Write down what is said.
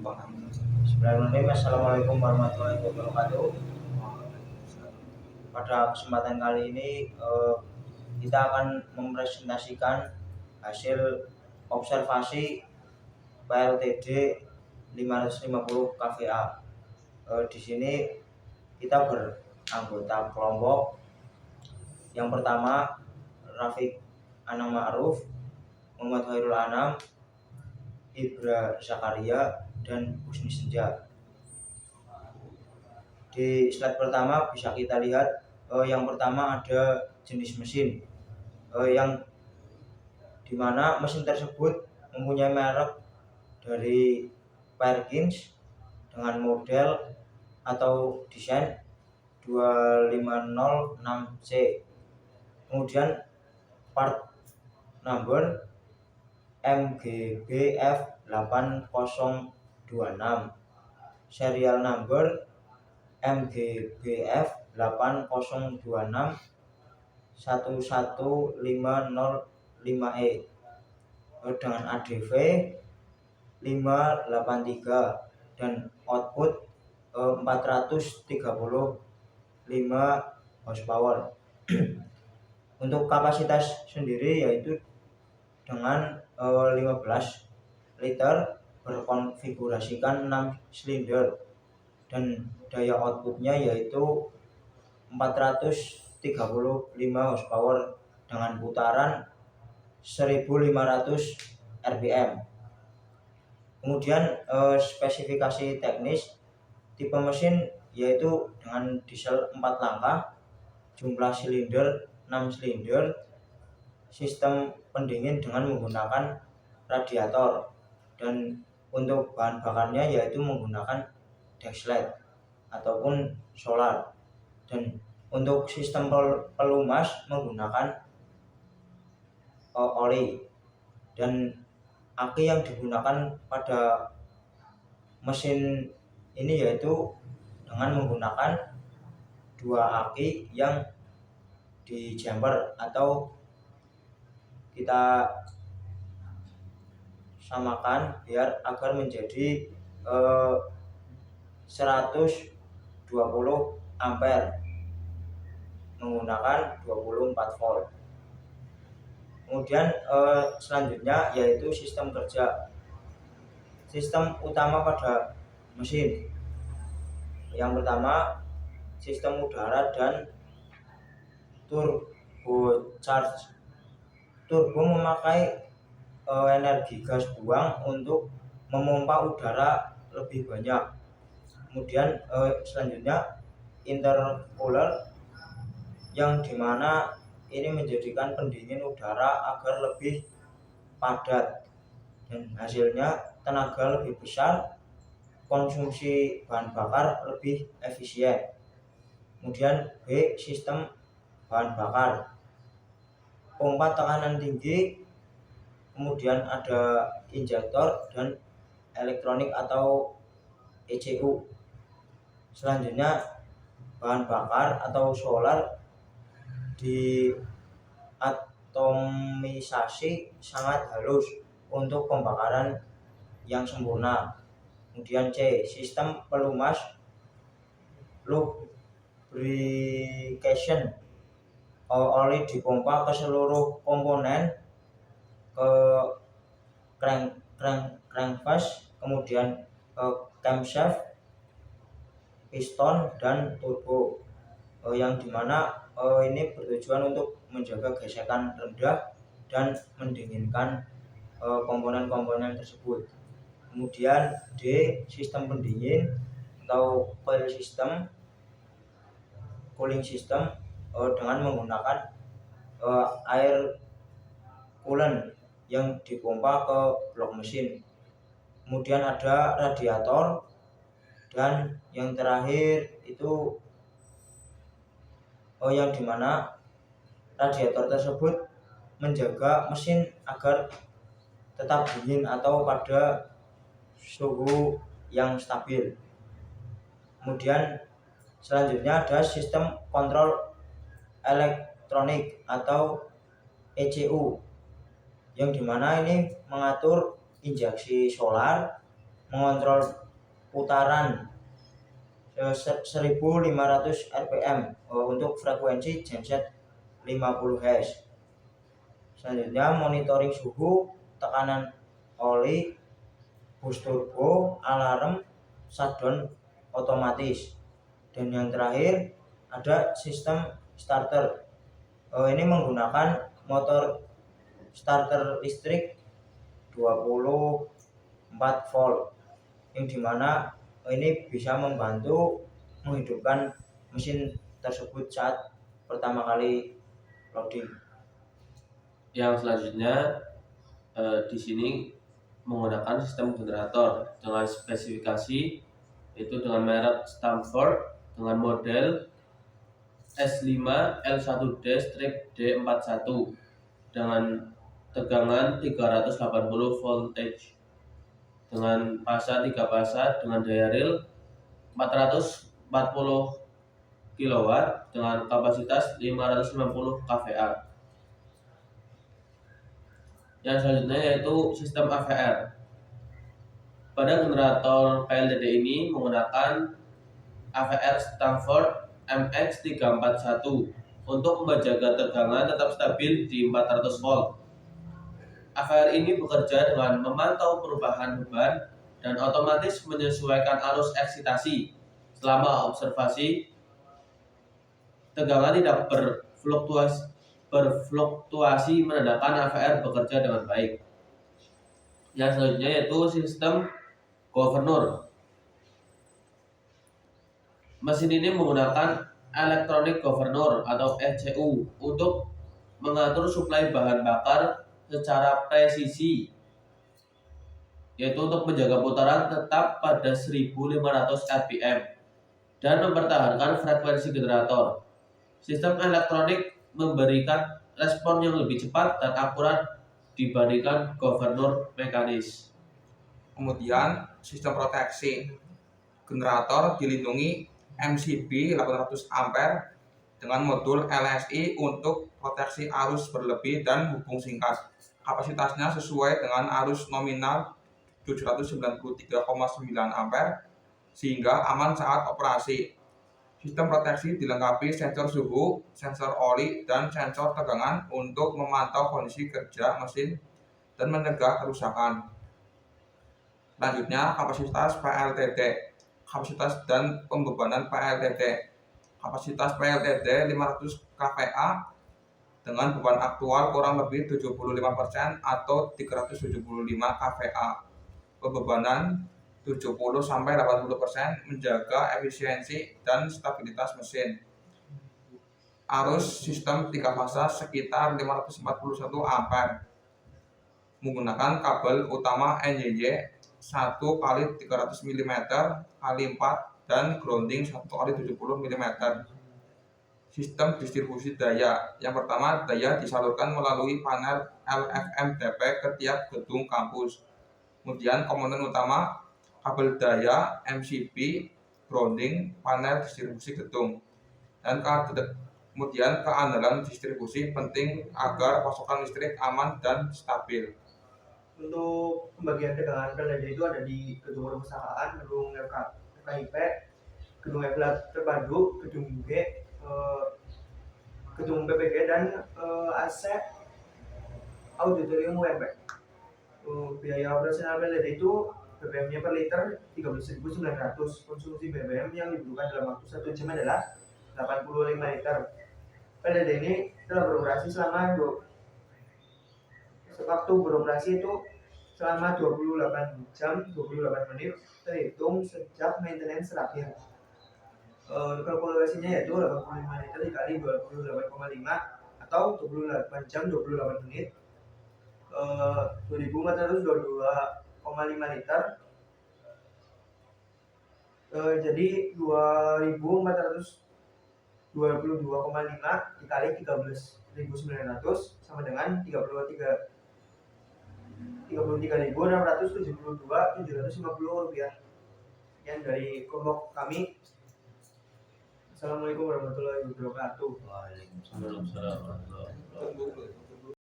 Bismillahirrahmanirrahim. Assalamualaikum warahmatullahi wabarakatuh. Pada kesempatan kali ini kita akan mempresentasikan hasil observasi PLTD 550 kVA. Di sini kita beranggota kelompok. Yang pertama Rafiq Anam Ma'ruf, Muhammad Khairul Anam, Ibra Zakaria, dan Husni Senja. Di slide pertama bisa kita lihat yang pertama ada jenis mesin yang dimana mesin tersebut mempunyai merek dari Perkins dengan model atau desain 2506C. Kemudian part number MGBF 8026, serial number MGBF 8026 11505E dengan ADV 583 dan output 435 horsepower. Untuk kapasitas sendiri yaitu dengan 15 liter berkonfigurasikan 6 silinder dan daya outputnya yaitu 435 horsepower dengan putaran 1500 rpm. Kemudian spesifikasi teknis tipe mesin yaitu dengan diesel 4 langkah, jumlah silinder 6 silinder, sistem pendingin dengan menggunakan radiator, dan untuk bahan bakarnya yaitu menggunakan dexlet ataupun solar, dan untuk sistem pelumas menggunakan oli, dan aki yang digunakan pada mesin ini yaitu dengan menggunakan 2 aki yang di jumper atau kita samakan biar agar menjadi 120 ampere menggunakan 24 volt. Kemudian selanjutnya yaitu sistem kerja. Sistem utama pada mesin yang pertama sistem udara dan turbocharge. Turbo memakai energi gas buang untuk memompa udara lebih banyak. Kemudian selanjutnya intercooler yang dimana ini menjadikan pendingin udara agar lebih padat dan hasilnya tenaga lebih besar, konsumsi bahan bakar lebih efisien. Kemudian B, sistem bahan bakar, pompa tekanan tinggi, kemudian ada injektor dan elektronik atau ECU. Selanjutnya bahan bakar atau solar diatomisasi sangat halus untuk pembakaran yang sempurna. Kemudian C, sistem pelumas lubrication, oli dipompa ke seluruh komponen, ke crankcase, kemudian ke camshaft, piston, dan turbo, yang dimana ini bertujuan untuk menjaga gesekan rendah dan mendinginkan komponen-komponen tersebut. Kemudian D, sistem pendingin atau cooling system dengan menggunakan air coolant yang dipompa ke blok mesin. Kemudian ada radiator, dan yang terakhir itu yang dimana radiator tersebut menjaga mesin agar tetap dingin atau pada suhu yang stabil. Kemudian selanjutnya ada sistem kontrol elektronik atau ECU yang dimana ini mengatur injeksi solar, mengontrol putaran 1500 rpm untuk frekuensi genset 50 Hz. Selanjutnya monitoring suhu, tekanan oli, bus turbo, alarm, shutdown otomatis. Dan yang terakhir ada sistem starter. Ini menggunakan motor starter listrik 24 volt yang dimana ini bisa membantu menghidupkan mesin tersebut saat pertama kali loading. Yang selanjutnya di sini menggunakan sistem generator dengan spesifikasi yaitu dengan merek Stamford dengan model S5 L1D-D41 dengan tegangan 380 voltage dengan pasa 3 pasa dengan daya real 440 kW dengan kapasitas 550 kVA. Yang selanjutnya yaitu sistem AVR. Pada generator PLTD ini menggunakan AVR Stamford MX341 untuk menjaga tegangan tetap stabil di 400 volt. AVR ini bekerja dengan memantau perubahan beban dan otomatis menyesuaikan arus eksitasi. Selama observasi, tegangan tidak berfluktuasi menandakan AVR bekerja dengan baik. Yang selanjutnya yaitu sistem governor. Mesin ini menggunakan electronic governor atau ECU untuk mengatur suplai bahan bakar secara presisi, yaitu untuk menjaga putaran tetap pada 1500 rpm dan mempertahankan frekuensi generator. Sistem elektronik memberikan respon yang lebih cepat dan akurat dibandingkan governor mekanis. Kemudian sistem proteksi generator dilindungi MCB 800 ampere dengan modul LSI untuk proteksi arus berlebih dan hubung singkat. Kapasitasnya sesuai dengan arus nominal 793,9 ampere sehingga aman saat operasi. Sistem proteksi dilengkapi sensor suhu, sensor oli, dan sensor tegangan untuk memantau kondisi kerja mesin dan mencegah kerusakan. Selanjutnya, kapasitas PLTD. Kapasitas dan pembebanan PLTD. Kapasitas PLTD 500 kVA dengan beban aktual kurang lebih 75% atau 375 kVA. Pembebanan 70-80% menjaga efisiensi dan stabilitas mesin. Arus sistem 3 fasa sekitar 541 ampere menggunakan kabel utama NYY 1 x 300 mm x 4 dan grounding 1 x 70 mm. Sistem distribusi daya. Yang pertama, daya disalurkan melalui panel LFMDP ke tiap gedung kampus. Kemudian komponen utama kabel daya, MCB, grounding, panel distribusi gedung. Dan kemudian keandalan distribusi penting agar pasokan listrik aman dan stabil. Untuk pembagian tegangan PLTD itu ada di gedung perpustakaan, gedung FKIP, gedung FLAB terpadu, gedung UG, gedung PPG, dan AC auditorium UMP. Biaya operasional PLTD itu BBM-nya per liter 13.900. Konsumsi BBM yang dibutuhkan dalam waktu 1 jam adalah 85 liter. PLTD ini telah beroperasi selama waktu beroperasi itu selama 28 jam 28 menit terhitung sejak maintenance terakhir. Kalkulasinya yaitu 85 liter dikali 28,5 atau 28 jam 28 menit 2422,5 liter, jadi 2422,5 dikali 13.900 sama dengan 33.672.750 rupiah. Sekian dari kelompok kami. Assalamualaikum warahmatullahi wabarakatuh. Waalaikumsalam warahmatullahi wabarakatuh.